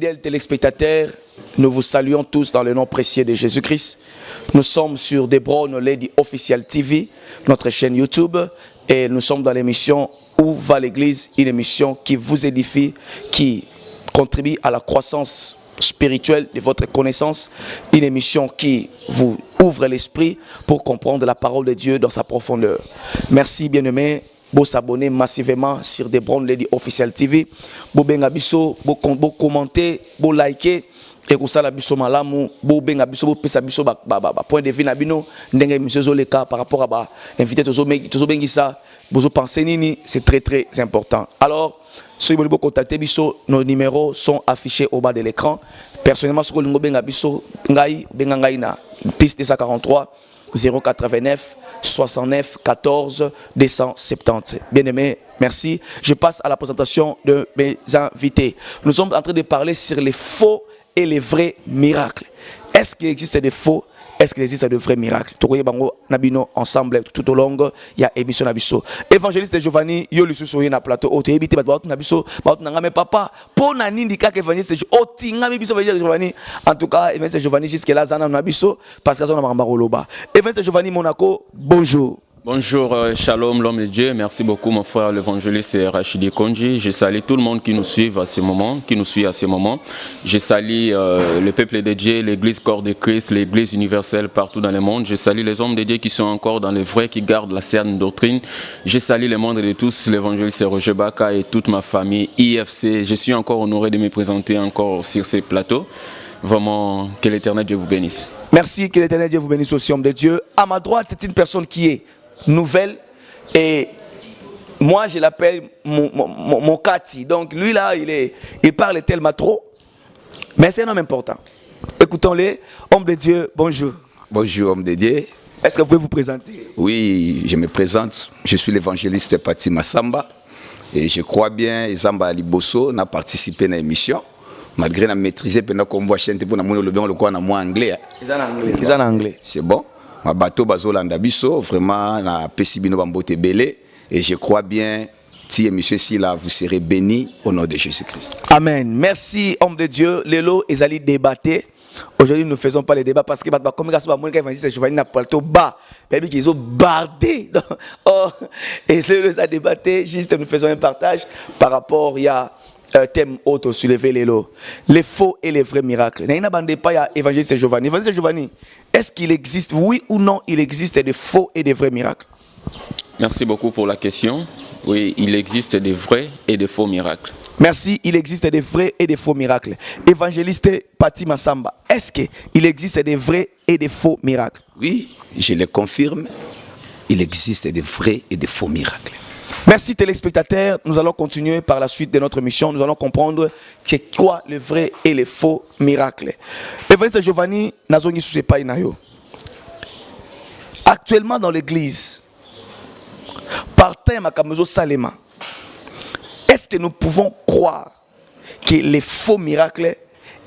Fidèles téléspectateurs, nous vous saluons tous dans le nom précieux de Jésus-Christ. Nous sommes sur Debron Lady Official TV, notre chaîne YouTube, et nous sommes dans l'émission Où va l'Église, une émission qui vous édifie, qui contribue à la croissance spirituelle de votre connaissance, une émission qui vous ouvre l'esprit pour comprendre la parole de Dieu dans sa profondeur. Merci bien-aimés. Vous s'abonner massivement sur Debron Lady Official TV. Vous benga biso, vous commenter, vous liker. Et vous savez biso malamu, vous benga biso, vous pesa biso point de vue na bino ndenge monsieur Zoleka par rapport à ba invité tozo bengi ça, vous pensez nini, c'est très très important. Alors, si vous voulez contacter biso, nos numéros sont affichés au bas de l'écran. Personnellement, si vous voulez benga biso ngai benga ngai na piste 243 089 69 14 270. Bien-aimés, merci. Je passe à la présentation de mes invités. Nous sommes en train de parler sur les faux et les vrais miracles. Est-ce qu'il existe des faux? Est-ce qu'il existe de vrais miracles? Tout le monde nabino ensemble tout au long. Il y a émission nabiso. Évangéliste Giovanni, yo le sous na plateau. O te ebité ba nabiso, ba ngame papa. Po na nindi ka évangéliste o tinga biso Giovanni. En tout cas, évangéliste Giovanni jusque là zana nabiso parce que zona mamba roloba. Évangéliste Giovanni Monaco, bonjour. Bonjour, shalom l'homme de Dieu, merci beaucoup mon frère l'évangéliste Rachidi Konji. Je salue tout le monde qui nous suit à ce moment, Je salue le peuple de Dieu, l'église corps de Christ, l'église universelle partout dans le monde. Je salue les hommes de Dieu qui sont encore dans le vrai, qui gardent la saine doctrine. Je salue le monde de tous, l'évangéliste Roger Baka et toute ma famille IFC. Je suis encore honoré de me présenter encore sur ces plateaux. Vraiment, que l'Éternel Dieu vous bénisse. Merci, que l'Éternel Dieu vous bénisse aussi, homme de Dieu. À ma droite, c'est une personne qui est nouvelle et moi je l'appelle mon Kati. Donc lui là il parle tellement trop, mais c'est un homme important. Écoutons-le. Homme de Dieu, bonjour. Bonjour homme de Dieu. Est-ce que vous pouvez vous présenter? Oui, je me présente. Je suis l'évangéliste Pati Massamba et je crois bien Zamba Liboso n'a participé à l'émission malgré la maîtriser pendant qu'on voit chaîne pour nous le bien le quoi en anglais. Ils en anglais. C'est bon. Ma bateau bazolanda biso vraiment na pesibino bambote belé et je crois bien si émission si là vous serez bénis au nom de Jésus-Christ. Amen. Merci homme de Dieu. Lelo ezali débatté. Aujourd'hui nous ne faisons pas les débats parce que comme grâce à moi quand évangéliste Giovanni na plateau bas, baby qu'ils ont bardé. Oh et Lelo a débatté, juste nous faisons un partage par rapport il y a thème auto soulever les faux et les vrais miracles. Naina bande pas ya évangéliste Giovanni. Évangéliste Giovanni, est-ce qu'il existe, oui ou non, il existe des faux et des vrais miracles? Merci beaucoup pour la question. Oui, il existe des vrais et des faux miracles. Merci, il existe des vrais et des faux miracles. Évangéliste Pati Massamba, est-ce qu'il existe des vrais et des faux miracles? Oui, je le confirme. Il existe des vrais et des faux miracles. Merci téléspectateurs, nous allons continuer par la suite de notre mission. Nous allons comprendre c'est quoi le vrai et le faux miracle. Évangéliste Giovanni Nazongi Susepai Nayo. Actuellement dans l'église, par thème à Kamezo Salema, est-ce que nous pouvons croire que les faux miracles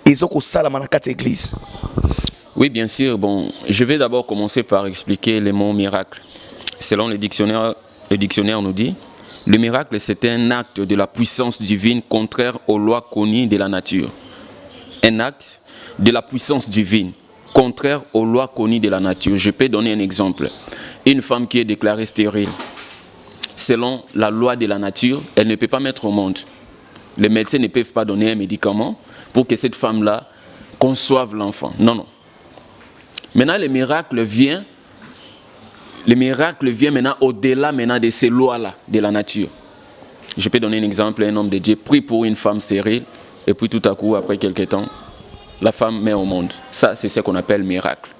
ils ont au Salamanaka église? Oui, bien sûr. Bon, je vais d'abord commencer par expliquer les mots miracle. Selon le dictionnaire nous dit, le miracle c'est un acte de la puissance divine contraire aux lois connues de la nature. Un acte de la puissance divine contraire aux lois connues de la nature. Je peux donner un exemple. Une femme qui est déclarée stérile, selon la loi de la nature, elle ne peut pas mettre au monde. Les médecins ne peuvent pas donner un médicament pour que cette femme-là conçoive l'enfant. Non, non. Maintenant, le miracle vient maintenant au-delà de ces lois-là de la nature. Je peux donner un exemple. Un homme de Dieu prie pour une femme stérile et puis tout à coup, après quelques temps, la femme met au monde. Ça, c'est ce qu'on appelle miracle.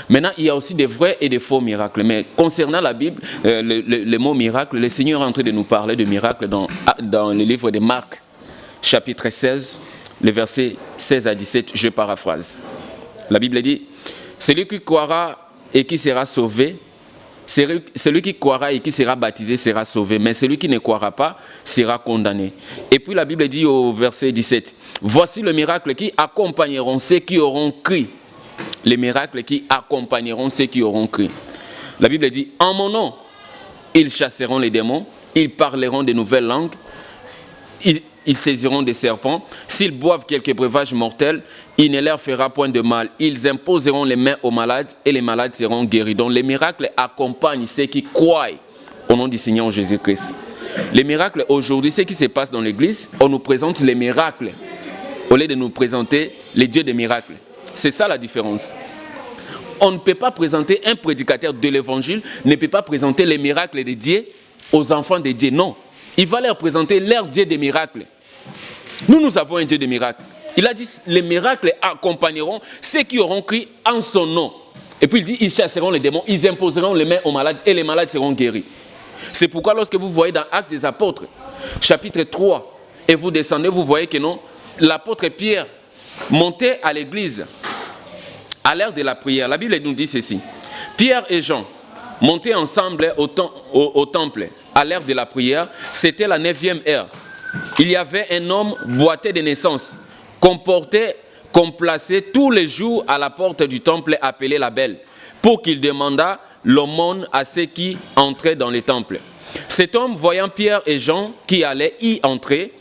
Maintenant, il y a aussi des vrais et des faux miracles. Mais concernant la Bible, le mot miracle, le Seigneur est en train de nous parler de miracles dans le livre de Marc, chapitre 16, les versets 16 à 17, je paraphrase. La Bible dit, celui qui croira et qui sera sauvé, celui qui croira et qui sera baptisé sera sauvé, mais celui qui ne croira pas sera condamné. Et puis la Bible dit au verset 17, voici le miracle qui accompagneront ceux qui auront cru. Les miracles qui accompagneront ceux qui auront cru. La Bible dit, en mon nom, ils chasseront les démons, ils parleront de nouvelles langues, ils saisiront des serpents. S'ils boivent quelques breuvages mortels, il ne leur fera point de mal. Ils imposeront les mains aux malades et les malades seront guéris. Donc les miracles accompagnent ceux qui croient au nom du Seigneur Jésus-Christ. Les miracles aujourd'hui, ce qui se passe dans l'église, on nous présente les miracles au lieu de nous présenter les dieux des miracles. C'est ça la différence. On ne peut pas présenter, un prédicateur de l'évangile ne peut pas présenter les miracles de Dieu aux enfants de Dieu. Non, il va leur présenter leur Dieu des miracles. Nous avons un Dieu des miracles. Il a dit, les miracles accompagneront ceux qui auront crié en son nom. Et puis il dit, ils chasseront les démons, ils imposeront les mains aux malades et les malades seront guéris. C'est pourquoi lorsque vous voyez dans Actes des Apôtres, chapitre 3, et vous descendez, vous voyez que non, l'apôtre Pierre montait à l'église à l'heure de la prière. La Bible nous dit ceci. Pierre et Jean montaient ensemble au temple à l'heure de la prière. C'était la 9e heure. Il y avait un homme boité de naissance qu'on plaçait tous les jours à la porte du temple appelé la Belle pour qu'il demandât l'aumône à ceux qui entraient dans le temple. Cet homme, voyant Pierre et Jean qui allaient y entrer,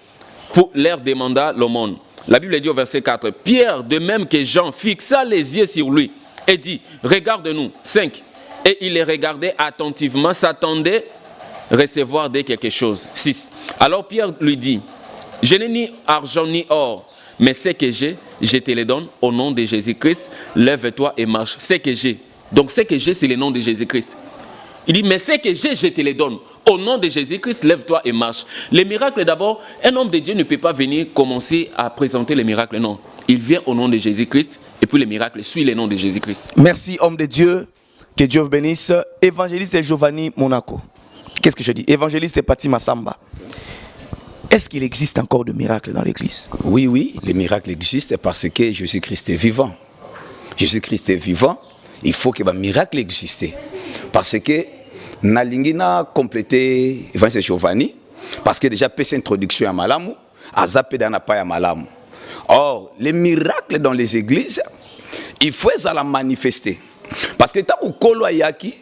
leur demanda l'aumône. La Bible dit au verset 4, Pierre, de même que Jean, fixa les yeux sur lui et dit, regarde-nous. 5. Et il les regardait attentivement, s'attendait recevoir de quelque chose. 6. Alors Pierre lui dit, je n'ai ni argent ni or, mais ce que j'ai, je te le donne au nom de Jésus-Christ, lève-toi et marche. Ce que j'ai. Donc ce que j'ai, c'est le nom de Jésus-Christ. Il dit, mais ce que j'ai, je te le donne. Au nom de Jésus-Christ, lève-toi et marche. Les miracles, d'abord, un homme de Dieu ne peut pas venir commencer à présenter les miracles. Non, il vient au nom de Jésus-Christ et puis les miracles suivent le nom de Jésus-Christ. Merci, homme de Dieu. Que Dieu vous bénisse. Évangéliste Giovanni Monaco. Qu'est-ce que je dis? Évangéliste Pati Massamba. Est-ce qu'il existe encore de miracles dans l'église? Oui, les miracles existent parce que Jésus-Christ est vivant. Jésus-Christ est vivant, il faut que les miracles existent. Parce que Nalingina complété Évangéliste Giovanni, parce que déjà fait cette introduction à Malamu, à Zapé d'Anapa à Malamu. Or, les miracles dans les églises, il faut les manifester. Parce que tant que Ayaki,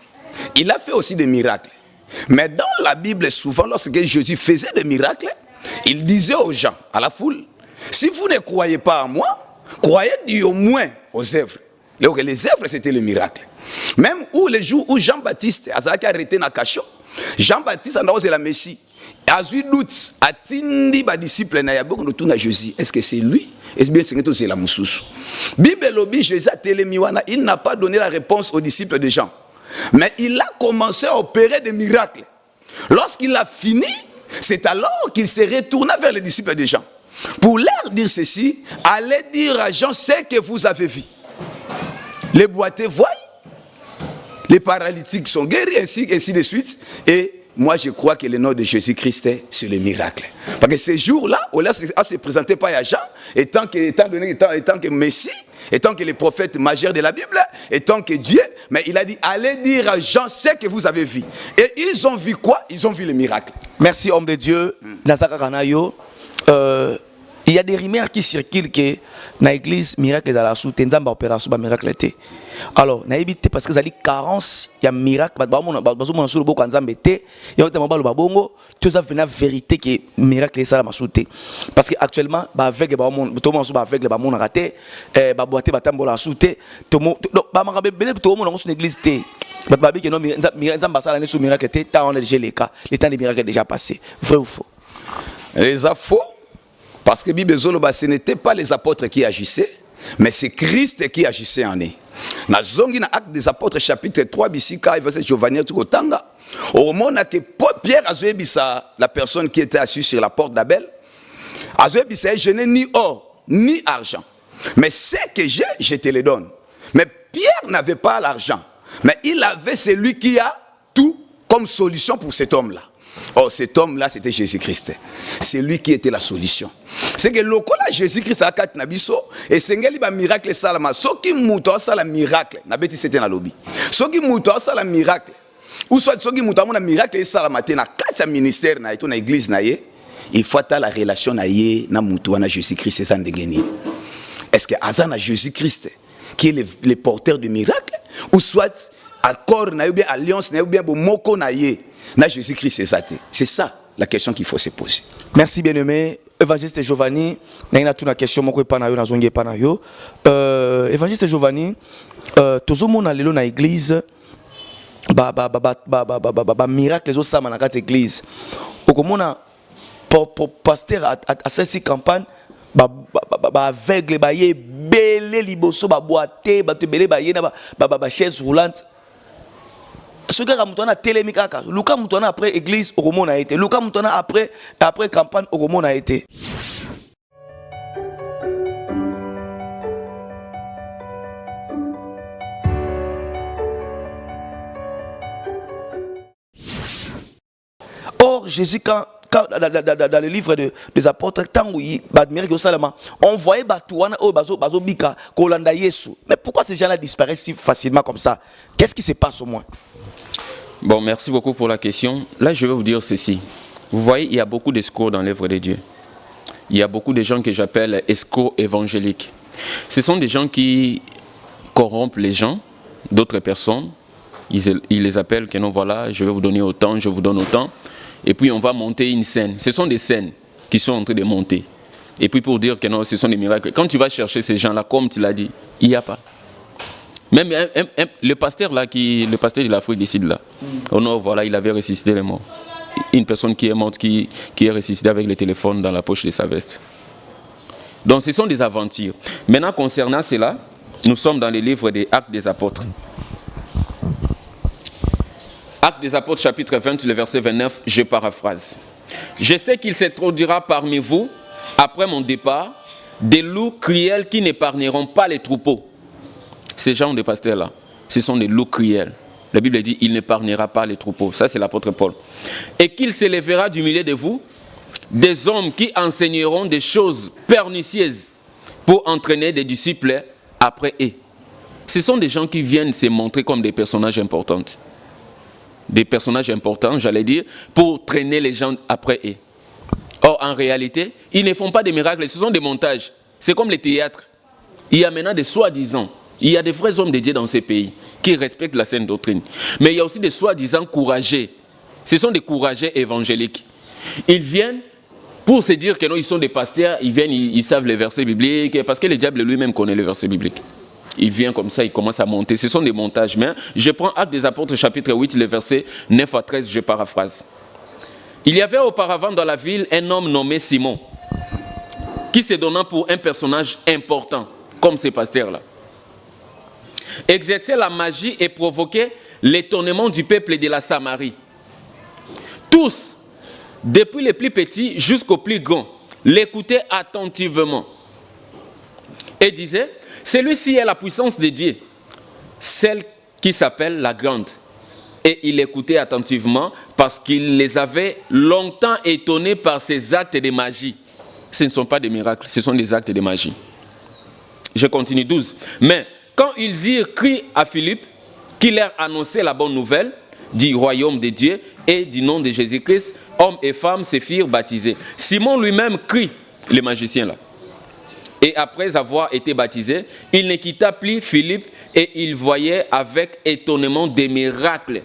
il a fait aussi des miracles. Mais dans la Bible, souvent, lorsque Jésus faisait des miracles, il disait aux gens, à la foule, si vous ne croyez pas à moi, croyez au moins aux œuvres. Les œuvres, c'était le miracle. Même où les jours où Jean-Baptiste a arrêté dans le cachot, Jean-Baptiste a dit la Messie, a eu doute, a dit les disciples, est-ce que c'est lui? Est-ce bien que c'est la Moussous? Bible lobby, Jésus a télémiwana, il n'a pas donné la réponse aux disciples de Jean. Mais il a commencé à opérer des miracles. Lorsqu'il a fini, c'est alors qu'il s'est retourné vers les disciples de Jean. Pour leur dire ceci, allez dire à Jean ce que vous avez vu. Les boiteux voient, les paralytiques sont guéris, ainsi de suite. Et moi, je crois que le nom de Jésus-Christ, c'est le miracle. Parce que ces jours-là, on ne se présentait pas à Jean, étant que Messie, étant que les prophètes majeurs de la Bible, étant que Dieu, mais il a dit, allez dire à Jean ce que vous avez vu. Et ils ont vu quoi? Ils ont vu le miracle. Merci, homme de Dieu. Il y a des rumeurs qui circulent que dans l'église, miracle est à la soute, Nzamba opération, miracle était. Alors, na évité parce que ça dit carence, il y a miracle, bazomona sur le boko Nzamba était, il y a un le babongo, tout ça fait la vérité que miracle est ça la soute. Parce que actuellement, avec les babon, tout le monde avec les babon raté, baboité batambo la soute, tout le monde, ba marabe belé tout le monde dans une église té. Babi que non Nzamba ça l'année sous miracle était, tant on a déjà les cas, les temps des miracles est déjà passé. Vrai ou faux? Les faux. Parce que Bible Zoloba, ce n'était pas les apôtres qui agissaient, mais c'est Christ qui agissait en eux. Dans Actes des Apôtres, chapitre 3, Bissika, verset Giovanni, Tanga. Au moment que Pierre a joué la personne qui était assise sur la porte d'Abel, a joué je n'ai ni or, ni argent. Mais ce que j'ai, je te le donne. Mais Pierre n'avait pas l'argent. Mais il avait celui qui a tout comme solution pour cet homme-là. Oh, cet homme-là, c'était Jésus-Christ. C'est lui qui était la solution. C'est que le là Jésus-Christ a quatre nabiso et c'est un miracle salama. Ce qui mouta ça la miracle, nabeti c'était na lobby. Ce qui mouta ça la miracle. Ou soit ce qui mouta mon miracle salama te na quatre ministère na eto na église na ye. Il faut ta la relation na ye na moutou na Jésus-Christ c'est ça ndengeni. Est-ce que azana Jésus-Christ qui est le porteur du miracle ou soit accord na bien alliance na bien bomoko na ye na Jésus-Christ c'est ça. C'est ça la question qu'il faut se poser. Merci bien-aimé. évangéliste Giovanni, na une question moko pa na yo na zongi pa na yo. Évangéliste Giovanni, tozo mona lelo na église miracle les osama na kati église. Okomona pasteur à cette campagne aveugle ba ye belé liboso ba boité ba te belé ba ye na ba chaise roulante. Ce gars mutona télémi kaka. Luka mutona après église okomona été. Luka mutona après campagne okomona été. Or Jésus quand dans le livre des apôtres, on voyait Batouana au Bazo Bika, Kolanda Yesu. Mais pourquoi ces gens-là disparaissent si facilement comme ça? Qu'est-ce qui se passe au moins? Bon, merci beaucoup pour la question. Là, je vais vous dire ceci. Vous voyez, il y a beaucoup d'escrocs dans l'œuvre de Dieu. Il y a beaucoup de gens que j'appelle escrocs évangéliques. Ce sont des gens qui corrompent les gens, d'autres personnes. Ils les appellent que non, voilà, je vais vous donner autant, je vous donne autant. Et puis on va monter une scène. Ce sont des scènes qui sont en train de monter. Et puis pour dire que non, ce sont des miracles. Quand tu vas chercher ces gens-là, comme tu l'as dit, il n'y a pas. Même le pasteur là, le pasteur de l'Afrique décide là. Oh non, voilà, il avait ressuscité les morts. Une personne qui est morte, qui est ressuscitée avec le téléphone dans la poche de sa veste. Donc ce sont des aventures. Maintenant, concernant cela, nous sommes dans le livre des Actes des Apôtres. Actes des Apôtres, chapitre 20, le verset 29, je paraphrase. Je sais qu'il s'introduira parmi vous, après mon départ, des loups cruels qui n'épargneront pas les troupeaux. Ces gens de pasteurs-là, ce sont des loups cruels. La Bible dit, il n'épargnera pas les troupeaux. Ça, c'est l'apôtre Paul. Et qu'il s'élèvera du milieu de vous, des hommes qui enseigneront des choses pernicieuses pour entraîner des disciples après eux. Ce sont des gens qui viennent se montrer comme des personnages importants. Des personnages importants, j'allais dire, pour traîner les gens après eux. Or, en réalité, ils ne font pas des miracles, ce sont des montages. C'est comme les théâtres. Il y a maintenant des soi-disant. Il y a des vrais hommes de Dieu dans ces pays qui respectent la saine doctrine. Mais il y a aussi des soi-disant courageux. Ce sont des courageux évangéliques. Ils viennent pour se dire que non, ils sont des pasteurs, ils viennent, ils savent les versets bibliques, parce que le diable lui-même connaît les versets bibliques. Il vient comme ça, il commence à monter. Ce sont des montages. Mais je prends Actes des Apôtres, chapitre 8, le verset 9 à 13, je paraphrase. Il y avait auparavant dans la ville un homme nommé Simon, qui se donnant pour un personnage important, comme ces pasteurs-là. Exerçait la magie et provoquait l'étonnement du peuple de la Samarie. Tous, depuis les plus petits jusqu'aux plus grands, l'écoutaient attentivement et disaient: celui-ci est la puissance de Dieu, celle qui s'appelle la grande. Et il écoutait attentivement parce qu'il les avait longtemps étonnés par ses actes de magie. Ce ne sont pas des miracles, ce sont des actes de magie. Je continue 12. Mais quand ils eurent crié à Philippe, qui leur annonçait la bonne nouvelle du royaume de Dieu et du nom de Jésus-Christ, hommes et femmes se firent baptiser. Simon lui-même crie, le magicien là. Et après avoir été baptisé, il ne quitta plus Philippe et il voyait avec étonnement des miracles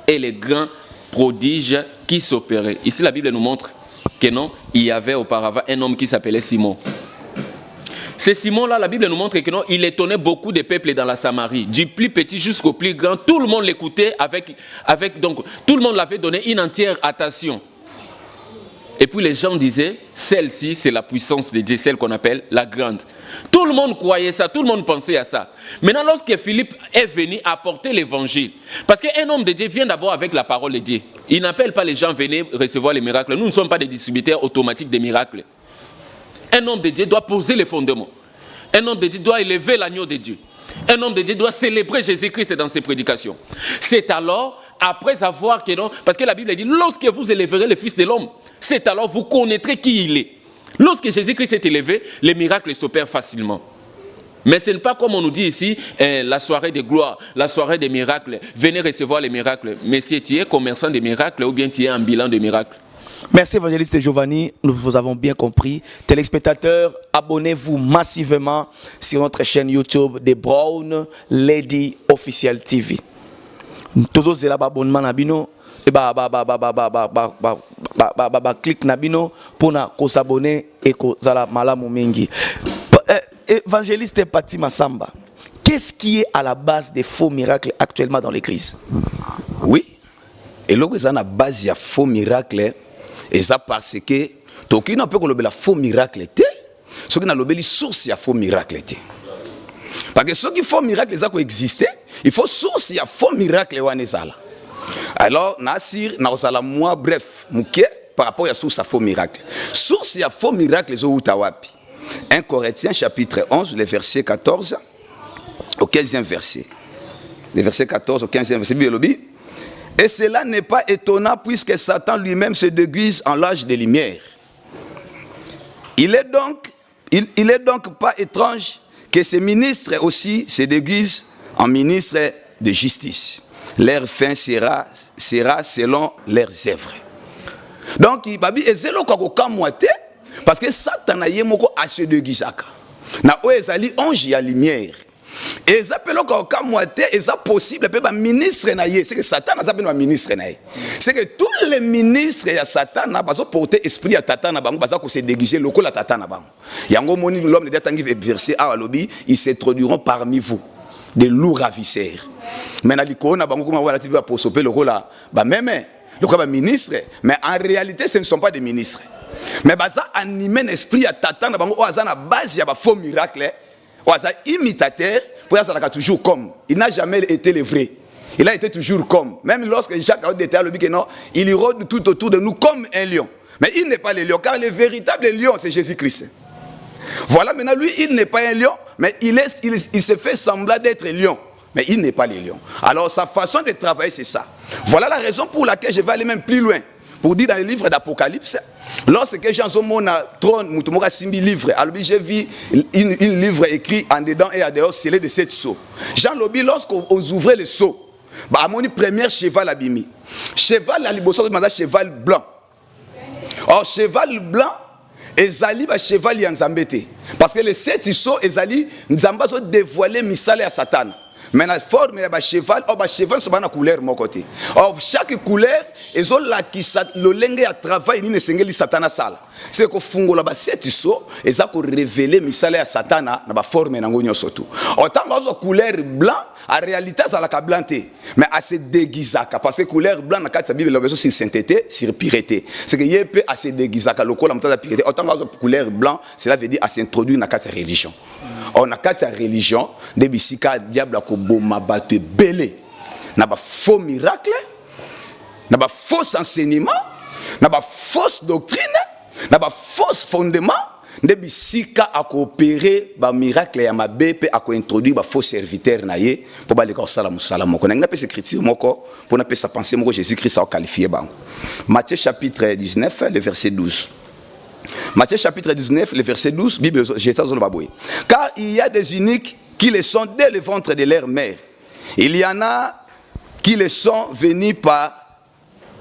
et les grands prodiges qui s'opéraient. Ici, la Bible nous montre que non, il y avait auparavant un homme qui s'appelait Simon. C'est Simon-là, la Bible nous montre que non, il étonnait beaucoup de peuples dans la Samarie, du plus petit jusqu'au plus grand. Tout le monde l'écoutait donc tout le monde l'avait donné une entière attention. Et puis les gens disaient, celle-ci c'est la puissance de Dieu, celle qu'on appelle la grande. Tout le monde croyait ça, tout le monde pensait à ça. Maintenant, lorsque Philippe est venu apporter l'évangile, parce qu'un homme de Dieu vient d'abord avec la parole de Dieu. Il n'appelle pas les gens à venir recevoir les miracles. Nous ne sommes pas des distributeurs automatiques des miracles. Un homme de Dieu doit poser les fondements. Un homme de Dieu doit élever l'agneau de Dieu. Un homme de Dieu doit célébrer Jésus-Christ dans ses prédications. C'est alors, après avoir que non, parce que la Bible dit, lorsque vous élèverez le Fils de l'homme, c'est alors vous connaîtrez qui il est. Lorsque Jésus-Christ est élevé, les miracles s'opèrent facilement. Mais ce n'est pas comme on nous dit ici, la soirée de gloire, la soirée des miracles. Venez recevoir les miracles. Mais si tu es commerçant des miracles ou bien tu es un bilan de miracles. Merci évangéliste Giovanni, nous vous avons bien compris. Téléspectateurs, abonnez-vous massivement sur notre chaîne YouTube des Brown Lady Official TV. Tozo zela ba abonnement na bino et clic na bino pour na ko s'abonner et ko zala malamu mingi. Évangéliste Pati Massamba, qu'est-ce qui est à la base des faux miracles actuellement dans l'église? Oui. Et là, ils ont la base de faux miracles. Et ça parce que toki na pe ko lobela faux miracle te. Ce qui na lobeli source ya faux miracle te. Parce que ceux qui font miracle ça ko exister, il faut source ya faux miracle wana ezala. Alors nasir na osala moi bref, muke par rapport à source ya faux miracle. Source ya faux miracle zo utawapi. 1 Corinthiens chapitre 11 le verset 14 au 15e verset. Le verset 14 au 15e verset biologie. Et cela n'est pas étonnant puisque Satan lui-même se déguise en l'âge des lumières. Il est donc pas étrange que ces ministres aussi se déguisent en ministres de justice. Leur fin sera selon leurs œuvres. Donc, il babi ezelo kako moite parce que Satan a yemoko a se déguisaka. Na o ezali ange ya lumière. Et ça peut le moite et ça possible pe ba ministre na ye, c'est que Satan a appelé un ministre na ye. C'est que tous les ministres ya Satan na bazo porter esprit à Tata na bango baza ko se déguiser lokola Tata na bango. Yango moni l'homme de tangi verset a lobi, ils s'introduiront parmi vous des loups ravisseurs. Mais na liko na bango kuma wala tiba pour soper lokola ba même lokola ba ministre, mais en réalité ce ne sont pas des ministres. Mais baza animer l'esprit à Tata na bango o azana base ya ba faux miracle. Oaza imitateur, pour ça toujours comme. Il n'a jamais été le vrai. Il a été toujours comme. Même lorsque Jacques a dit que non, il rôde tout autour de nous comme un lion. Mais il n'est pas le lion, car le véritable lion, c'est Jésus-Christ. Voilà, maintenant lui, il n'est pas un lion, mais il se fait semblant d'être lion. Mais il n'est pas le lion. Alors sa façon de travailler, c'est ça. Voilà la raison pour laquelle je vais aller même plus loin. Pour dire dans le livre d'Apocalypse, lorsque Jean Zomona trône, Moutomoka Simbi livre, alors j'ai vu un livre écrit en dedans et en dehors, scellé de 7 sceaux. Jean Lobi, lorsqu'on ouvrait le sceau, bah, mon premier cheval abîmé. Cheval, la liboso, cheval blanc. Or, cheval blanc, ezali ba cheval yanzambete. Parce que les 7 sceaux, ezali, nzamba ont dévoilé misale à Satan. Mais la forme de cheval, cheval c'est une couleur mon côté. Or chaque couleur, ils ont la qui le lengue à travail ni sengeli satana sala. C'est que fungola ba sept so, ils ont révélé misale à satana na ba forme na ngonyo soto. Autant que couleur blanc, en réalité ça la kablanté, mais à se déguisaka parce que couleur blanc na kati Bible la besoin sur sainteté, sur pureté. C'est que yepé à se déguisaka lokola mutata pureté. Autant que couleur blanc, cela veut dire à s'introduire na kati religion. On a quatre religions, des bisika diable ko boma bato belé. Na ba faux miracle, na ba faux enseignement, na ba fausse doctrine, na ba fausse fondement, des bisika a coopérer ba miracle ya mabe pe a ko introduire ba faux serviteur na ye pour ba le ko sala musala moko. Na pe écriture moko pour na pe sa pensée moko Jésus-Christ a qualifié bango. Matthieu chapitre 19 le verset 12. Matthieu chapitre 19, le verset 12, Bible, car il y a des uniques qui le sont dès le ventre de leur mère. Il y en a qui le sont venus par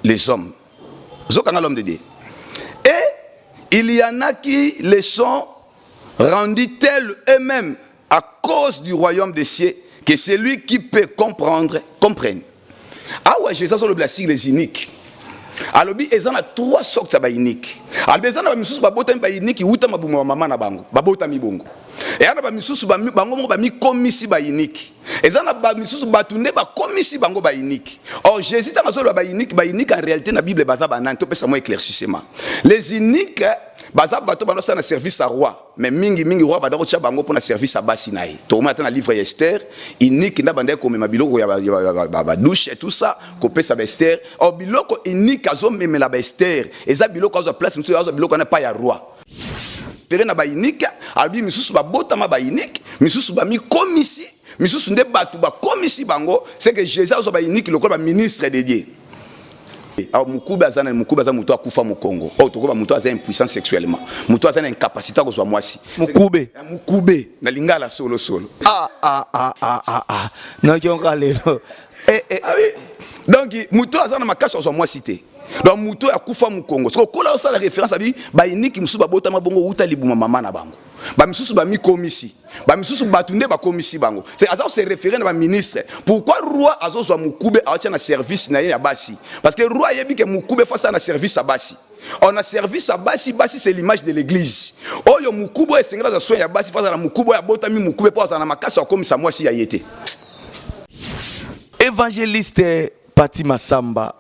les hommes. L'homme de Dieu. Et il y en a qui le sont rendus tels eux-mêmes à cause du royaume des cieux que celui qui peut comprendre, comprenne. Ah ouais, Jésus sur le blessing les uniques. Alors ils ont trois sortes de uniques. Alors ils ont mis babota unique uta mabuma mama na bango babota mibongo. Et ana ba misusu ba bango ba mi komisi ba unique. Ils ont ba misusu batunde ba komisi bango ba unique. Or Jésus ta mazolo ba unique en réalité na Bible baza banan to pesa mo éclaircissement. Les uniques baza bato bano sa na service à roi, mais mingi roi badako tcha bango pour na service à basinaï. To mata na livre Esther, unique na bande ko mema biloko ya ba douche et tout ça, ko pesa ba Esther. Or biloko unique azo memela ba Esther, eza biloko azo place monsieur azo biloko na pa ya roi. Pere na ba unique, albi misusu ba botama ba unique, misusu ba mi komisi, misusu nde batu ba komisi bango, c'est que Jésus azo ba unique lokolo ba ministre de Dieu. Alors mukube azana muto akufa mu Congo. Oh tokoba muto azana impuissant sexuellement. Muto azana incapacité ko zo mwasi. Mukube na lingala solo. Non kionka lelo. Donc muto azana makasho zo mwasi te. Donc muto akufa mu Congo. Parce que kola osala référence abi ba iniki musuba bota mabongo uta libuma mama na bango. ba misusu ba mi komisi ba misusu batunde ba komisi bango c'est ça se référer na ba ministre pourquoi roi azozwa mukube atia na service na ya basi parce que roi yebi ke mukube face na service à basi on a service à basi c'est l'image de l'église oyo mukube esengela za soin ya basi face na mukube ya botami mukube pour na makasa komisa mwasi ya yete évangéliste Pati Masamba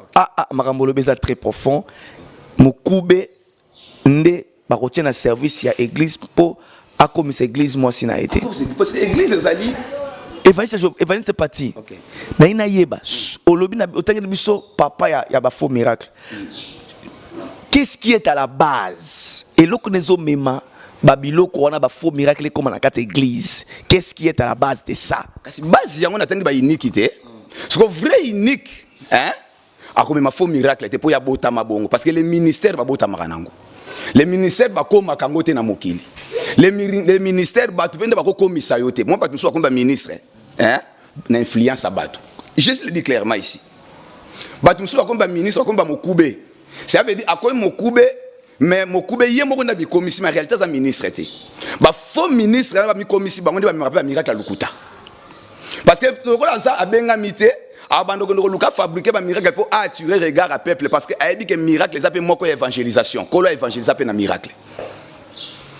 makambo lobeza très profond mukube nde bakotia na service ya église pour akomisa église mwasi na été parce que église ezali évangéliste Pati na ina yeba olobi na otangi biso papa ya ba faux miracle qu'est-ce qui est à la base et loko nezo mema babiloko wana ba faux miracle comme na kati église qu'est-ce qui est à la base de ça kasi base yango na tangi ba uniquité ce que vrai unique hein akomema faux miracle te po ya botama bongo parce que les ministères ba botama kanango les ministères ba koma kango te na mokili les ministères ba tupende ba ko komisa yote moi pas tout soit comme ministre hein na influence à bato je le dis clairement ici ba tout soit comme ministre comme mokube ça veut dire akoy mokube mais mokube yé moko na bi komisi mais réalité za ministre te ba faux ministre na ba mi komisi bango ba me miracle à lukuta parce que lokola ça abenga mité abandoko luka fabriquer ba miracle pour attirer regard à peuple parce que a dit que miracle les appelle moko évangélisation kolo évangélisation pe na miracle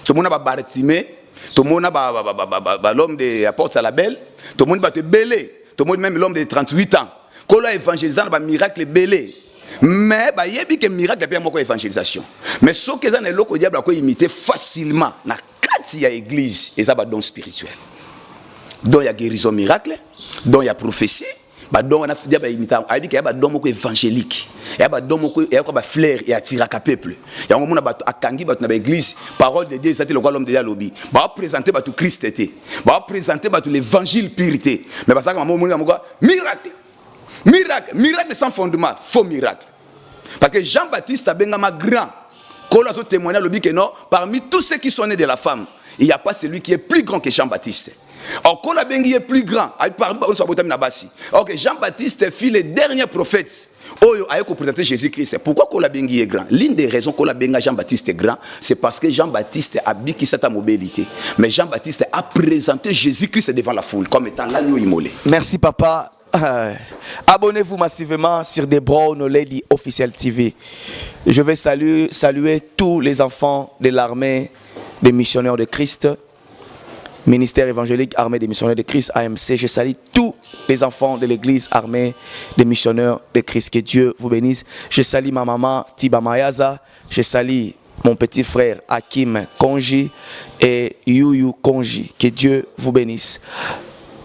tout le monde ba Bartimée tout le monde ba l'homme de apôtre à la belle tout le monde ba te belé tout le monde même l'homme de 38 ans kolo évangélisation ba miracle belé mais ba yebi que miracle pe moko évangélisation mais ce que ça ne loko diable a ko imiter facilement na kati ya église et ça ba don spirituel donc il y a guérison miracle donc il y a prophétie ba don na fidia ba imita a dit que y a ba don moko évangélique y a ba don moko y a ko ba fleur et attira ka peuple ya ngomona ba akangi ba na ba église parole de Dieu ça te le quoi l'homme de l'obi ba présenter ba tout Christ était ba présenter ba tout l'évangile purité mais ba ça ka mona moko miracle sans fondement faux miracle parce que Jean-Baptiste a bengama grand kola so témoigner l'obi que non parmi tous ceux qui sont nés de la femme il n'y a pas celui qui est plus grand que Jean-Baptiste. Or, quand Bengi est plus grand, ok, Jean-Baptiste fut le dernier prophète. Oyo a présenté Jésus-Christ. Pourquoi Bengi est grand? L'une des raisons que Jean-Baptiste est grand, c'est parce que Jean-Baptiste a biki sa mobilité. Mais Jean-Baptiste a présenté Jésus-Christ devant la foule comme étant l'agneau immolé. Merci papa. Abonnez-vous massivement sur The Brown Lady Official TV. Je vais saluer tous les enfants de l'armée des missionnaires de Christ. Ministère évangélique armée des missionnaires de Christ, AMC. Je salue tous les enfants de l'église armée des missionnaires de Christ. Que Dieu vous bénisse. Je salue ma maman Tiba Mayaza. Je salue mon petit frère Hakim Konji et Yuyu Konji. Que Dieu vous bénisse.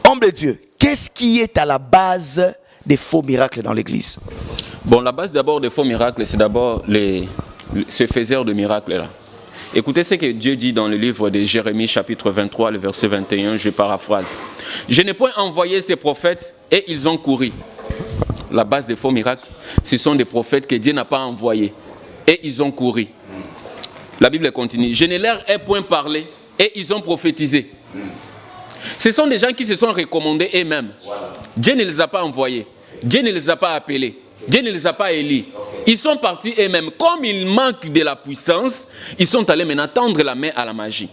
Homme de Dieu, qu'est-ce qui est à la base des faux miracles dans l'église? Bon, la base d'abord des faux miracles, c'est d'abord ce faiseur de miracles là. Écoutez ce que Dieu dit dans le livre de Jérémie chapitre 23, le verset 21, je paraphrase. Je n'ai point envoyé ces prophètes et ils ont couru. La base des faux miracles, ce sont des prophètes que Dieu n'a pas envoyés et ils ont couru. La Bible continue. Je ne leur ai point parlé et ils ont prophétisé. Ce sont des gens qui se sont recommandés eux-mêmes. Dieu ne les a pas envoyés. Dieu ne les a pas appelés. Dieu ne les a pas élus. Ils sont partis eux-mêmes. Comme ils manquent de la puissance, ils sont allés maintenant tendre la main à la magie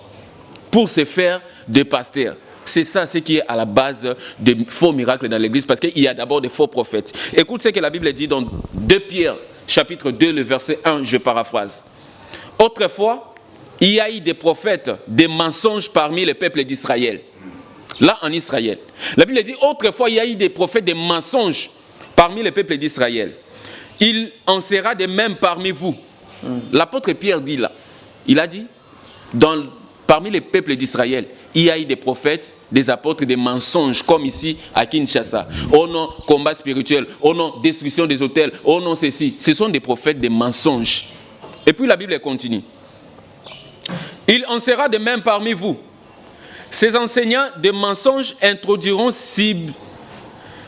pour se faire des pasteurs. C'est ça ce qui est à la base des faux miracles dans l'église parce qu'il y a d'abord des faux prophètes. Écoute ce que la Bible dit dans 2 Pierre chapitre 2, le verset 1, je paraphrase. Autrefois, il y a eu des prophètes, des mensonges parmi le peuple d'Israël. Là, en Israël. La Bible dit, autrefois, il y a eu des prophètes, des mensonges parmi le peuple d'Israël. Il en sera de même parmi vous. L'apôtre Pierre dit là, il a dit, parmi les peuples d'Israël, il y a eu des prophètes, des apôtres, des mensonges, comme ici à Kinshasa. Oh non, combat spirituel. Oh non, destruction des hôtels. Oh non, ceci. Ce sont des prophètes, des mensonges. Et puis la Bible continue. Il en sera de même parmi vous. Ces enseignants de mensonges introduiront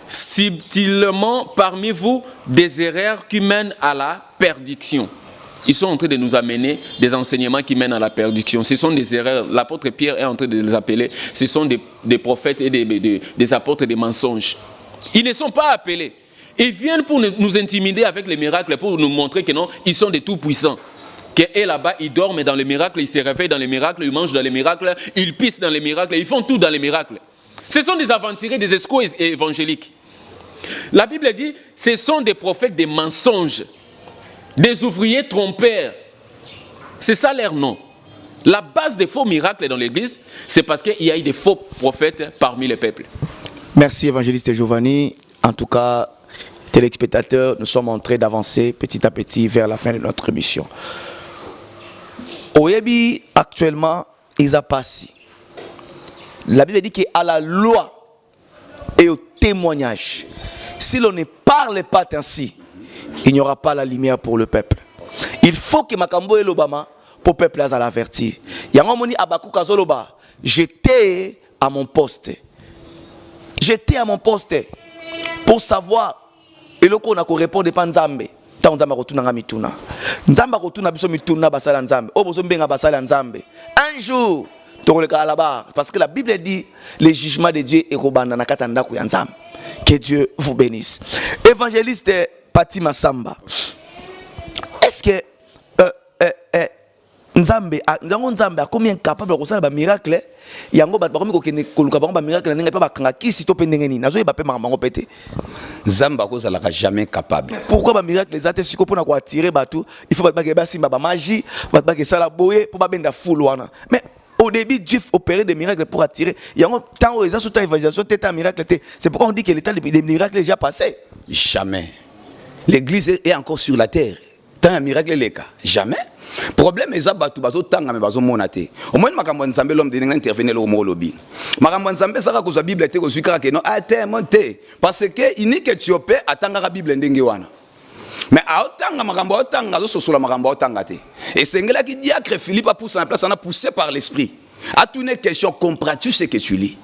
subtilement parmi vous des erreurs qui mènent à la perdition. Ils sont en train de nous amener des enseignements qui mènent à la perdition. Ce sont des erreurs. L'apôtre Pierre est en train de les appeler. Ce sont des prophètes et des apôtres des mensonges. Ils ne sont pas appelés. Ils viennent pour nous intimider avec les miracles, pour nous montrer que non, ils sont des tout-puissants. qu'eux là-bas, ils dorment dans les miracles, ils se réveillent dans les miracles, ils mangent dans les miracles, ils pissent dans les miracles, ils font tout dans les miracles. Ce sont des aventuriers, des escrocs évangéliques. La Bible dit, ce sont des prophètes des mensonges, des ouvriers trompeurs. C'est ça leur nom. La base des faux miracles dans l'église, c'est parce qu'il y a eu des faux prophètes parmi les peuples. Merci évangéliste Giovanni. En tout cas, téléspectateurs, nous sommes en train d'avancer petit à petit vers la fin de notre émission. Au Yébi, actuellement, ils ont passé. La Bible dit qu'à la loi et au témoignage, si l'on ne parle pas ainsi, il n'y aura pas la lumière pour le peuple. Il faut que Makambo et l'Obama, pour le peuple, à l'avertir. Il y a un moment où j'étais à mon poste. J'étais à mon poste pour savoir. Et le coup, on a répondu pas Nzambe. Tant Nzambe retourne à Mituna. Nzambe retourne à Mituna basala Nzambe. Oh, besoin bien basala Nzambe. Un jour, tu regardes là-bas. Parce que la Bible dit les jugements de Dieu et Robana Nakatanda Kuyanzam. Que Dieu vous bénisse. Évangéliste Pati Massamba. Est-ce que Nzambe a combien capable de faire des miracles? Yango bat bakomi kokene koluka bango ba miracle nenga pe bakanga kisi to pe ndengeni nazo yeba pe makambo pete. Nzambe akozalaka jamais capable. Pourquoi ba miracle les ates siko pona ko attirer batou, il faut batba ba simba ba magie, batba ke sala boye pour ba benda full wana. Mais au début Dieu opérait des miracles pour attirer. Yango tant aux sous ta évangélisation tête un miracle. C'est pourquoi on dit que l'état des miracles est déjà passé. Jamais. L'église est encore sur la terre. Tant un miracle les cas. Jamais. Problème est ça batu bazo tanga me bazo monate. Au moins makambo nzambe l'homme de intervenir au molobi. Makambo nzambe ça ko Bible était ko suikara que non monté parce que unique Éthiopie atanga la Bible ndenge wana. Mais a otanga makambo otanga zo sosola makambo otanga te. Et sengela qui diacre Philippe a poussé en place on a poussé par l'esprit. A tout une question comprends-tu ce que tu lis?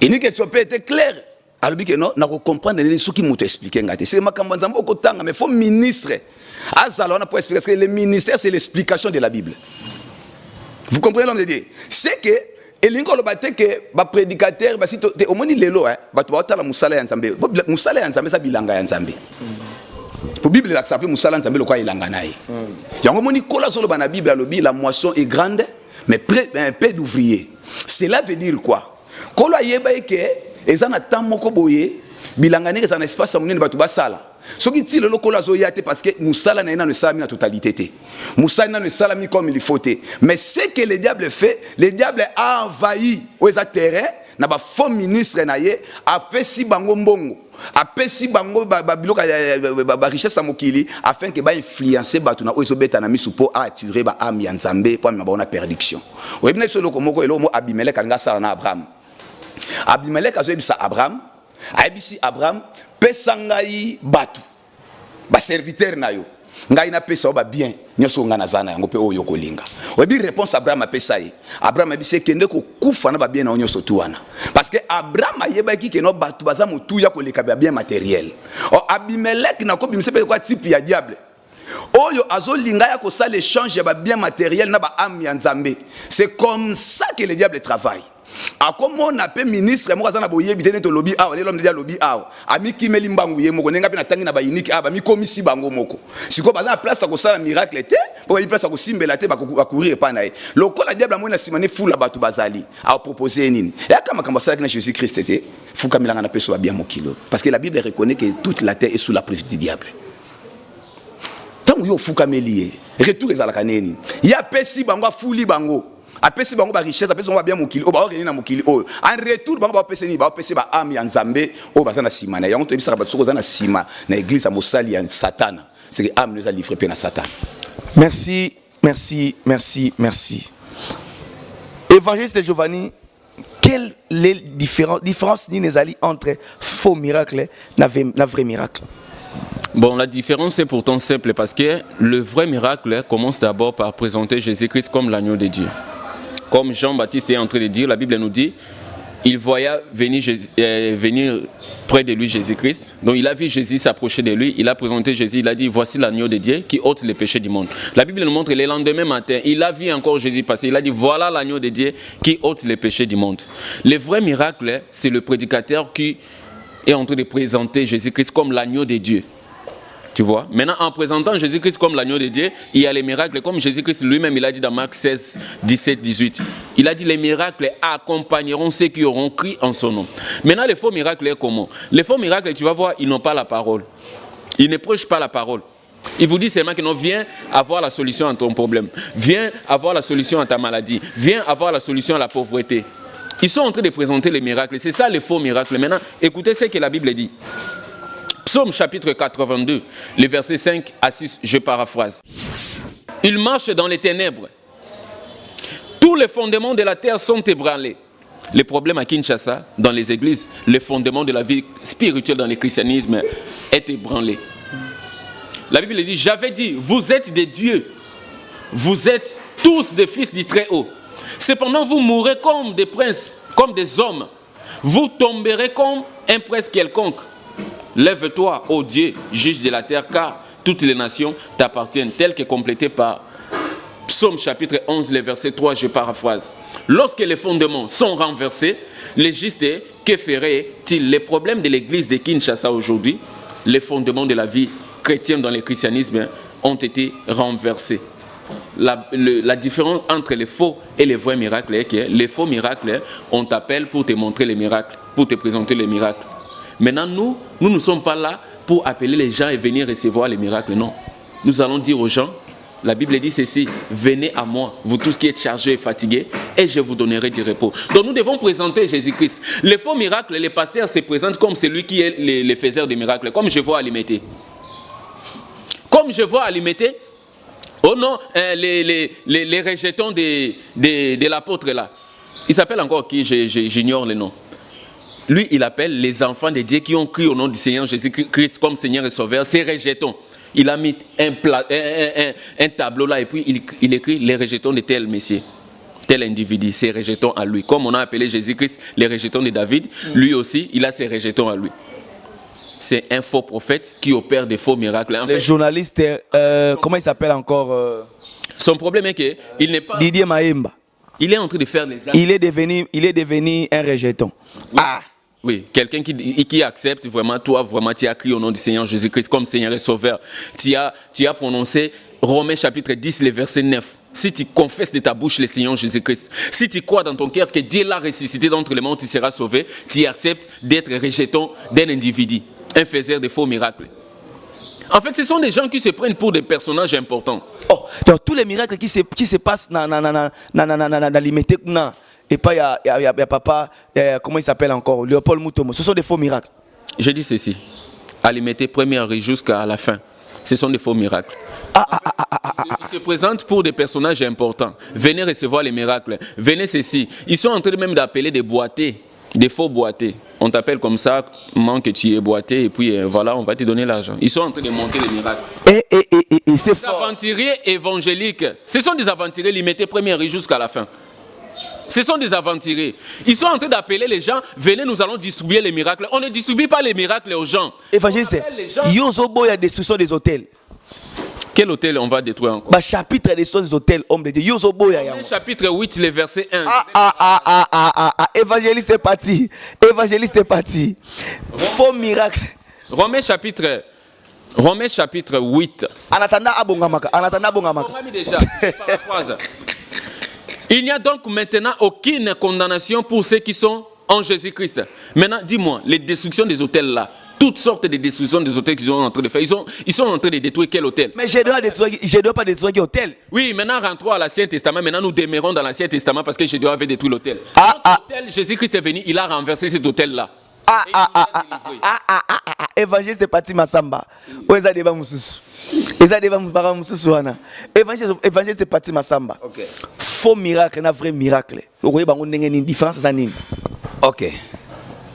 Unique Éthiopie était clair. Alors que non, na ko comprendre ce qui m'ont expliqué ngate. C'est makambo nzambe ko tanga mais faut ministre. On a pour expliquer parce que le ministère c'est l'explication de la Bible. Vous comprenez l'homme de Dieu? C'est que et l'ingo le batte que ba prédicateur ba si au moins il lelo ba to ba musala ya nzambe. Musala ya nzambe ça bilanga ya nzambe. Pour Bible la s'appelle musala nzambe le quoi ilanga naï. Yango moni kola solo ba na Bible alobi la moisson est grande mais un peu d'ouvriers. Cela veut dire quoi? Kola yeba que ezana temps moko boye bilanga ne ezana espace à munene ba to ba sala. Ce qui est le local zoyate parce que Moussala n'a ne salami la totalité. Moussala n'a ne salami comme il faut. Mais ce que le diable fait, le diable a envahi aux terrains, n'a pas faux ministre naie, a pesi bango mbongo, a pesi bango babiloka richesse amokili afin que ba influencer batuna ozo beta na misupo a attirer ba am ya Nzambe pour ma perdiction. Oui bien ce lokomoko et lomo Abimelech anga sala na Abraham. Abimelech azo ebisa Abraham, aibisi Abraham pesangai batu ba serviteur na yo ngai na pesa ba bien nyoso ngana zana yango pe oyo kolinga obi réponse Abraham apesa ye Abraham abise kende ko kufa na ba bien na nyoso tuana parce que Abraham ayebaki ke no batu baza mutu ya koleka ba bien matériel o Abimelech na ko bimse pe kwa type ya diable oyo azolinga ya ko sala échange ba bien matériel na ba am ya Nzambe. C'est comme ça que le diable travaille. A comme on appelle ministre moi za na boye bitene to lobby a l'homme de lobby a ami kimeli mbangu ye moko nenga pe na tangi na ba unique a ba mi komisi bango moko siko baza na place ko sala miracle te po ba place ko simbela te ba courir pa na ye lokola diable mo na simane fula batu bazali a proposer nini ya kama kama sala na Jésus Christ te fuka milanga na peso ba bien mokilo parce que la Bible reconnaît que toute la terre est sous la prise du diable. Tant yo fuka melié retour ezalaka neni ya pesi bango fuli bango apesi bango ba richesse apesi bango bien mokili o ba okeni na mokili o en retour bango ba pesi ni ba pesi ba am ya Nzambe o ba na sima na yango to ebisaka ba soko za na sima na église ya mosali ya Satan c'est que am nous a livré pe na Satan. Merci. Évangéliste Giovanni, quelle les différences ni les alliés entre faux miracles et vrai miracle? Bon, la différence est pourtant simple parce que le vrai miracle commence d'abord par présenter Jésus-Christ comme l'agneau de Dieu. Comme Jean-Baptiste est en train de dire, la Bible nous dit, il voyait venir près de lui Jésus-Christ. Donc il a vu Jésus s'approcher de lui, il a présenté Jésus, il a dit, voici l'agneau de Dieu qui ôte les péchés du monde. La Bible nous montre, le lendemain matin, il a vu encore Jésus passer, il a dit, voilà l'agneau de Dieu qui ôte les péchés du monde. Le vrai miracle, c'est le prédicateur qui est en train de présenter Jésus-Christ comme l'agneau de Dieu. Tu vois? Maintenant, en présentant Jésus-Christ comme l'agneau de Dieu, il y a les miracles, comme Jésus-Christ lui-même, il a dit dans Marc 16, 17, 18. Il a dit, les miracles accompagneront ceux qui auront cru en son nom. Maintenant, les faux miracles, comment? Les faux miracles, tu vas voir, ils n'ont pas la parole. Ils ne prêchent pas la parole. Ils vous disent seulement que non, viens avoir la solution à ton problème. Viens avoir la solution à ta maladie. Viens avoir la solution à la pauvreté. Ils sont en train de présenter les miracles. C'est ça les faux miracles. Maintenant, écoutez ce que la Bible dit. Psaume chapitre 82, les versets 5 à 6, je paraphrase. Il marche dans les ténèbres. Tous les fondements de la terre sont ébranlés. Le problème à Kinshasa, dans les églises, le fondement de la vie spirituelle dans le christianisme est ébranlé. La Bible dit, j'avais dit, vous êtes des dieux. Vous êtes tous des fils du Très-Haut. Cependant, vous mourrez comme des princes, comme des hommes. Vous tomberez comme un prince quelconque. Lève-toi, ô Dieu, juge de la terre, car toutes les nations t'appartiennent, tel que complété par Psaume chapitre 11, le verset 3, je paraphrase. Lorsque les fondements sont renversés, les justes, que ferait-il? Les problèmes de l'église de Kinshasa aujourd'hui, les fondements de la vie chrétienne dans le christianisme ont été renversés. La différence entre les faux et les vrais miracles est que les faux miracles, on t'appelle pour te montrer les miracles, pour te présenter les miracles. Maintenant, nous ne sommes pas là pour appeler les gens et venir recevoir les miracles, non. Nous allons dire aux gens, la Bible dit ceci, venez à moi, vous tous qui êtes chargés et fatigués, et je vous donnerai du repos. Donc nous devons présenter Jésus-Christ. Les faux miracles, les pasteurs se présentent comme celui qui est les faiseurs des miracles, comme je vois à Limité. Comme je vois à Limité, oh non, les rejetons de l'apôtre là. Il s'appelle encore qui? J'ignore le nom. Lui, il appelle les enfants de Dieu qui ont cru au nom du Seigneur Jésus-Christ comme Seigneur et Sauveur, ces rejetons. Il a mis un tableau là et puis il écrit les rejetons de tel Messie, tel individu, ces rejetons à lui. Comme on a appelé Jésus-Christ les rejetons de David, lui aussi, il a ses rejetons à lui. C'est un faux prophète qui opère des faux miracles. Le journaliste, comment il s'appelle encore Son problème est qu'il n'est pas... Didier Maemba. Il est en train de faire les actes. Il est devenu un rejeton. Oui. Ah. Oui, quelqu'un qui accepte vraiment, toi, vraiment, tu as crié au nom du Seigneur Jésus-Christ comme Seigneur et Sauveur. Tu as prononcé Romains chapitre 10, le verset 9. Si tu confesses de ta bouche le Seigneur Jésus-Christ, si tu crois dans ton cœur que Dieu l'a ressuscité d'entre les morts, tu seras sauvé, tu acceptes d'être rejeton d'un individu, un faiseur de faux miracles. En fait, ce sont des gens qui se prennent pour des personnages importants. Oh, donc tous les miracles qui se passent dans l'imité, et pas il y a papa, comment il s'appelle encore, Léopold Mutombo, ce sont des faux miracles. Je dis ceci, à l'imité première jusqu'à la fin, ce sont des faux miracles. Ils se présentent pour des personnages importants. Venez recevoir les miracles, venez ceci. Ils sont en train même d'appeler des boîtiers, des faux boîtiers. On t'appelle comme ça, que tu es boîtier, et puis voilà, on va te donner l'argent. Ils sont en train de monter les miracles. Et c'est fort. Les aventuriers évangéliques, ce sont des aventuriers limités première jusqu'à la fin. Ce sont des aventuriers. Ils sont en train d'appeler les gens, venez, nous allons distribuer les miracles. On ne distribue pas les miracles aux gens. Évangéliste, Yozobo, il y a des sous des hôtels. Quel hôtel on va détruire encore? Chapitre des hôtels, homme de Dieu. Yozobo, il y a. Chapitre 8, le verset 1. Évangéliste est parti. Évangéliste est parti. Faux miracle. Romains chapitre 8. En attendant, abongamaka. Déjà, paraphrase. Il n'y a donc maintenant aucune condamnation pour ceux qui sont en Jésus-Christ. Maintenant, dis-moi, les destructions des hôtels là, toutes sortes de destructions des hôtels qu'ils sont en train de faire, ils sont en train de détruire quel hôtel? Mais je ne dois pas détruire l'hôtel. Oui, maintenant rentrons à l'Ancien Testament. Maintenant, nous demeurons dans l'Ancien Testament parce que je dois avoir détruit l'hôtel. Jésus-Christ est venu, il a renversé cet hôtel-là. Évangéliste est parti Massamba. Évangéliste est parti Massamba. Faux miracle, un vrai miracle. Vous voyez, une différence. Ok.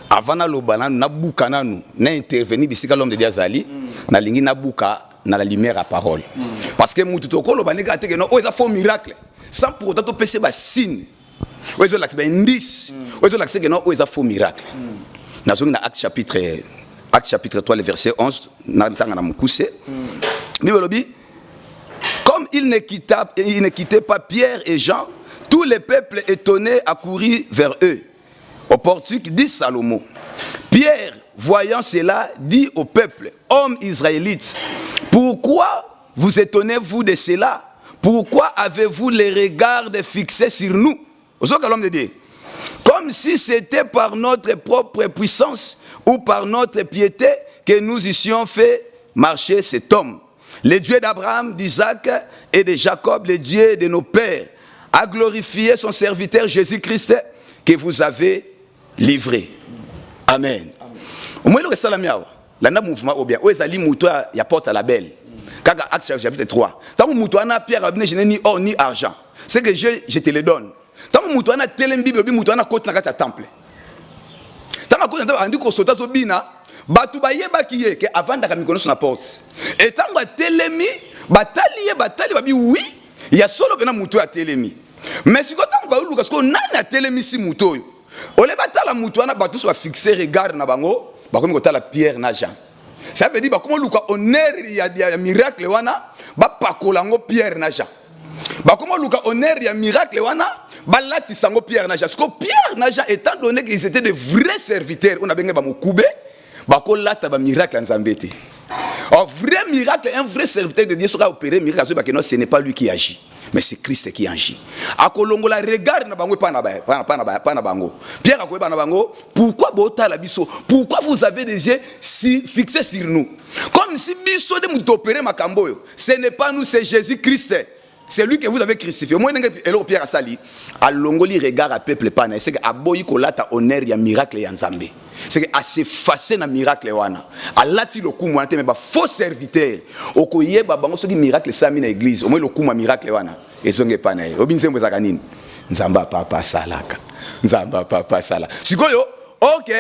Avant na lobana na buka nanu na intervenir bisika l'homme de Diazali na lingi na buka na la lumière à parole. Parce que mutu toko lobana ka teke no o eza faux miracle. Sans pour autant to pese ba signe. O eza l'axe ba indice. O eza l'axe que no o eza faux miracle. Na zongi na Acte chapitre 3 le verset 11 na tanga na mukuse. Bibolobi comme il ne quittait pas Pierre et Jean, tous les peuples étonnés accoururent vers eux. Au portique dit Salomon. Pierre voyant cela, dit au peuple, hommes israélites, pourquoi vous étonnez-vous de cela? Pourquoi avez-vous les regards fixés sur nous? Comme si c'était par notre propre puissance ou par notre piété que nous eussions fait marcher cet homme. Le Dieu d'Abraham, d'Isaac et de Jacob, le Dieu de nos pères, a glorifié son serviteur Jésus-Christ que vous avez livré. Amen. Au moins, le salam yao. L'ana mouvement ou bien. Où est-ce que il y a porte à la belle? Kaga Acte chapitre 3. Tant que Moutouana Pierre Abne, je n'ai ni or ni argent. C'est que je te le donne. Tant que Moutouana Telem Bible, Moutouana côte na kata temple. Tant que Moutouana andi ko sota so bina, batu ba yeba kiye ke avant da kamikono sur la porte. Et tant que Telemi, batali babi oui, il y a solo que na Moutou a Telemi. Mais si quand on va où parce qu'on a Telemi si Moutou. On les batala Moutouana batu soit fixé regard na bango, ba comme kota la Pierre na Jean. Ça veut dire comment Luka honneur il y a miracle wana ba pakolango Pierre na Jean. Ba comment Luka honneur il y a miracle wana ba lati sango Pierre na Jean. Parce que Pierre na Jean étant donné qu'ils étaient de vrais serviteurs, on a benga ba mokoube ba ko lata ba miracle nzambete. Un vrai miracle, un vrai serviteur de Dieu sera opéré miracle parce que non ce n'est pas lui qui agit. Mais c'est Christ qui agit. Akolongola regarde na bango pa na bango. Pierre akoyeba na bango, pourquoi bota la biso? Pourquoi vous avez des yeux si fixés sur nous? Comme si biso de muto opérer makambo yo. Ce n'est pas nous, c'est Jésus-Christ. C'est lui que vous avez crucifié. Moi elo Pierre asali. Alongoli regard à peuple pana, c'est que aboyi kolata honneur ya miracle ya Nzambe. C'est que à s'effacer na miracle wana. Alati lokumu wana te mais ba faux serviteur. Okoyeba bango soki miracle sami na église. Au moins lokumu miracle wana. Ezonge pana. Obinzembo za kanini. Nzamba papa salaka. Nzamba papa sala. Sikoyo, OK.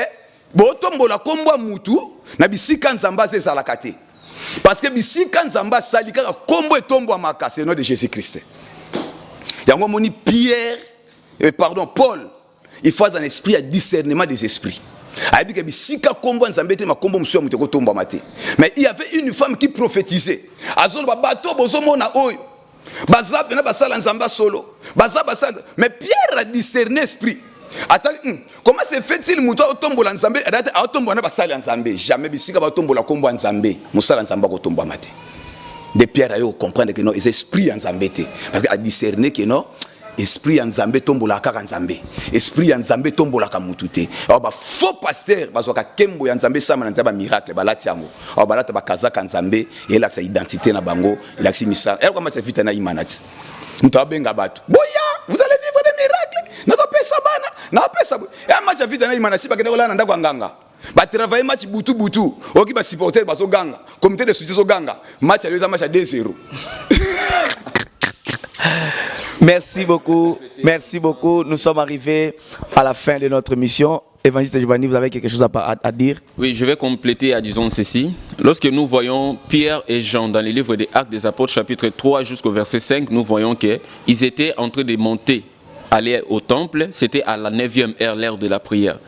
Botombola kombo mutu na bisika nzamba ze zalaka te. Parce que bisika nzamba sali kaka kombo etombo amaka c'est le nom de Jésus-Christ. Yango moni Pierre Paul, il faut un esprit à discernement des esprits. Mais il y avait une femme qui prophétisait. Mais Pierre a discerné l'esprit. Attends, comment se fait-il muto otombola nzambe a otombola na basala nzambe jamais bisika ba otombola kombo nzambe musala nzamba ko tomba mate. De Pierre ayo comprendre que non les esprits nzambe te parce que a discerner que non esprit nzambe tombola ka nzambe esprit nzambe tombola ka mutu te. Alors ba faux pasteur bazoka kembo ya nzambe sama na nzamba miracle balati yango. Alors balata ba kazaka nzambe et la sa identité na bango la si misala. Elle comment ça fit na imanati. Mutabenga batu. Boya, vous allez vivre des miracles. Nako pesa bana, na pesa. Et match vite na imanasi ba kena na ndako nganga. Ba travailler match butu. Oki ba supporter ba so ganga. Comité de soutien so ganga. Match à match à 2-0. Merci beaucoup. Nous sommes arrivés à la fin de notre mission. Évangéliste Giovanni, vous avez quelque chose à dire? Oui, je vais compléter en disant ceci. Lorsque nous voyons Pierre et Jean dans les livres des Actes des Apôtres, chapitre 3 jusqu'au verset 5, nous voyons qu'ils étaient en train de monter, aller au temple. C'était à la 9e heure, l'heure de la prière.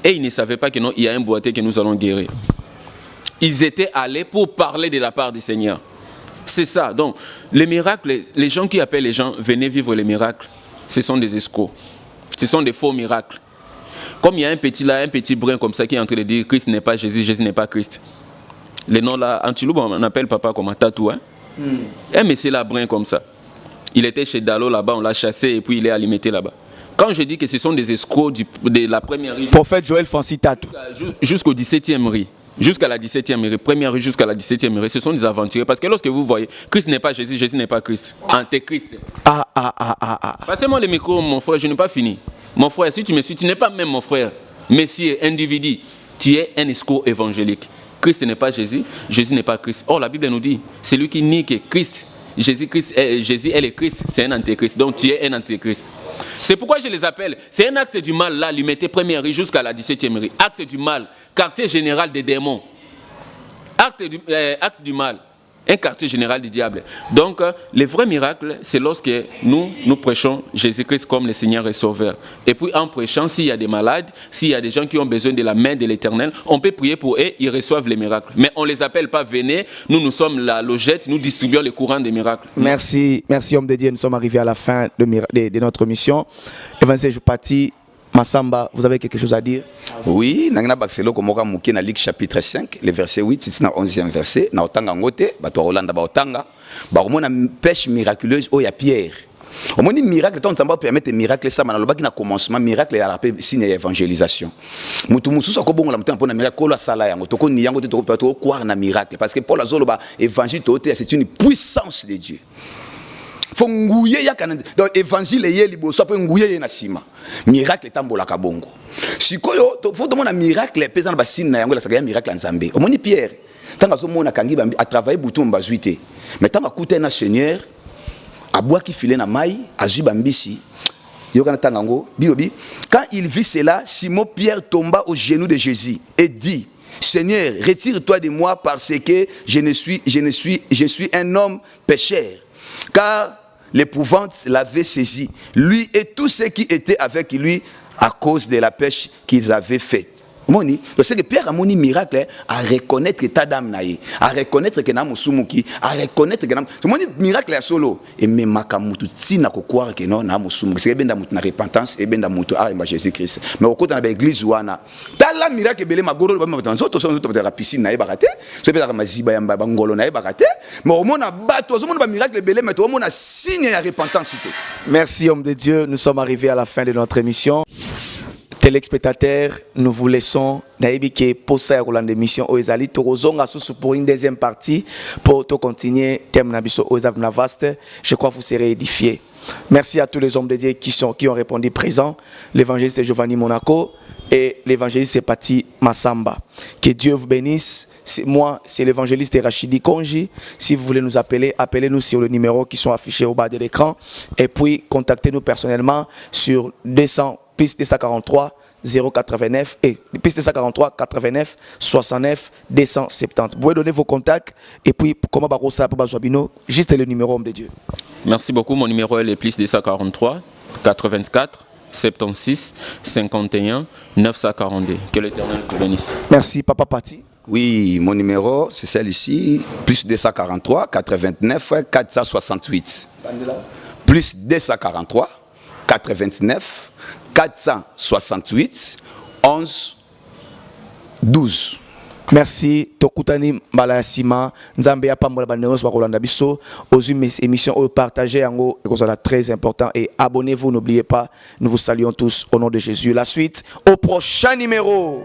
Et ils ne savaient pas qu'il y a un boiteux que nous allons guérir. Ils étaient allés pour parler de la part du Seigneur. C'est ça. Donc, les miracles, les gens qui appellent les gens, venez vivre les miracles, ce sont des escrocs. Ce sont des faux miracles. Comme il y a un petit brin comme ça qui est en train de dire Christ n'est pas Jésus, Jésus n'est pas Christ. Le nom là, Antiloup, on appelle papa comme un tatou. Hein? Un monsieur là, brin comme ça. Il était chez Dalo là-bas, on l'a chassé et puis il est alimenté là-bas. Quand je dis que ce sont des escrocs de la première rue. Prophète Joël Fancy Tatou. Jusqu'au 17e rue. Jusqu'à la 17e rue, première rue jusqu'à la 17e rue, ce sont des aventuriers. Parce que lorsque vous voyez, Christ n'est pas Jésus, Jésus n'est pas Christ. Antéchrist. Passez-moi le micro, mon frère, je n'ai pas fini. Mon frère, si tu me suis, tu n'es pas même mon frère. Messieurs, individu, tu es un escroc évangélique. Christ n'est pas Jésus, Jésus n'est pas Christ. Or, la Bible nous dit, c'est lui qui nie que Christ, Jésus est le Christ, c'est un antéchrist. Donc, tu es un antéchrist. C'est pourquoi je les appelle. C'est un axe du mal, là, lui mettez première rue jusqu'à la 17e rue. Axe du mal, quartier général des démons. Axe du mal, un quartier général du diable. Donc, les vrais miracles, c'est lorsque nous prêchons Jésus-Christ comme le Seigneur et Sauveur. Et puis, en prêchant, s'il y a des malades, s'il y a des gens qui ont besoin de la main de l'Éternel, on peut prier pour eux, ils reçoivent les miracles. Mais on ne les appelle pas, venez, nous sommes la logette, nous distribuons les courants des miracles. Merci, homme de Dieu, nous sommes arrivés à la fin de notre mission. Évangéliste Pati Massamba, vous avez quelque chose à dire? Oui, nangina bakselo komoka muke na Luc chapitre 5, le verset 8, c'est na 11e verset, na otanga ngote, bato Rolanda ba otanga, ba komona pêche miraculeuse o ya Pierre. Au moins miracle tant nzamba permettre miracle ça na lobaki na commencement miracle ya rappel signe évangélisation. Mutu mususu ko bongo la mutu na miracle ko la sala yango to ko ni yango to ko croire na miracle parce que Paul azoloba évangile toté c'est une puissance de Dieu. Faut ngouye ya kana donc évangile ye liboso pe ngouye ye na sima. Miracle tambola kabongo. Sikoyo faut demander miracle pesa na basine na yango la saka miracle nzambe. Au moins Pierre tant azomona kangi a travailler bouton bazuité. Mais tant akuta na Seigneur aboua qui filait na maille, azui bambisi. Quand il vit cela, Simon Pierre tomba aux genoux de Jésus et dit: Seigneur, retire-toi de moi parce que je suis un homme pécheur. Car l'épouvante l'avait saisi, lui et tous ceux qui étaient avec lui à cause de la pêche qu'ils avaient faite. Moni, donc c'est que Pierre a moni miracle à reconnaître que ta dame naïe, à reconnaître que namu sumuki, à reconnaître que namu. C'est moni miracle à solo et même makamutu tina ko croire que non namu sumuki. C'est ben damutu na repentance et ben damutu à Jésus Christ. Mais au côté na l'église ouana, ta la miracle belé magoro ba matanzo to so to la piscine naïe barate, so be la maziba ya ngolo naïe barate. Mais au mona bato, au mona ba miracle belé mais au mona signe ya repentance. Merci homme de Dieu, nous sommes arrivés à la fin de notre émission. Téléspectateurs, nous vous laissons naïbike pour ça roulant d'émission aux Ezali Torozonga pour une deuxième partie pour continuer thème nabiso aux vaste. Je crois que vous serez édifiés. Merci à tous les hommes de Dieu qui ont répondu présents. L'évangéliste Giovanni Monaco et l'évangéliste Pati Massamba. Que Dieu vous bénisse. Moi, c'est l'évangéliste Rachidi Konji. Si vous voulez nous appeler, appelez-nous sur le numéro qui sont affichés au bas de l'écran. Et puis, contactez-nous personnellement sur 200 piste 243 089 et piste 243 89 69 270. Vous pouvez donner vos contacts et puis comment barossa pour Bazouabino, juste le numéro homme de Dieu. Merci beaucoup. Mon numéro est plus 243 84 76 51 942. Que l'Éternel vous bénisse. Merci Papa Pati. Oui, mon numéro c'est celle-ci, plus 243 89 468. Plus 243 89 468 11 12. Merci Tokutani Malasima Nzambe apambola banderos bakolanda biso aux émissions au partager yango c'est très important et abonnez-vous, n'oubliez pas, nous vous saluons tous au nom de Jésus. La suite au prochain numéro.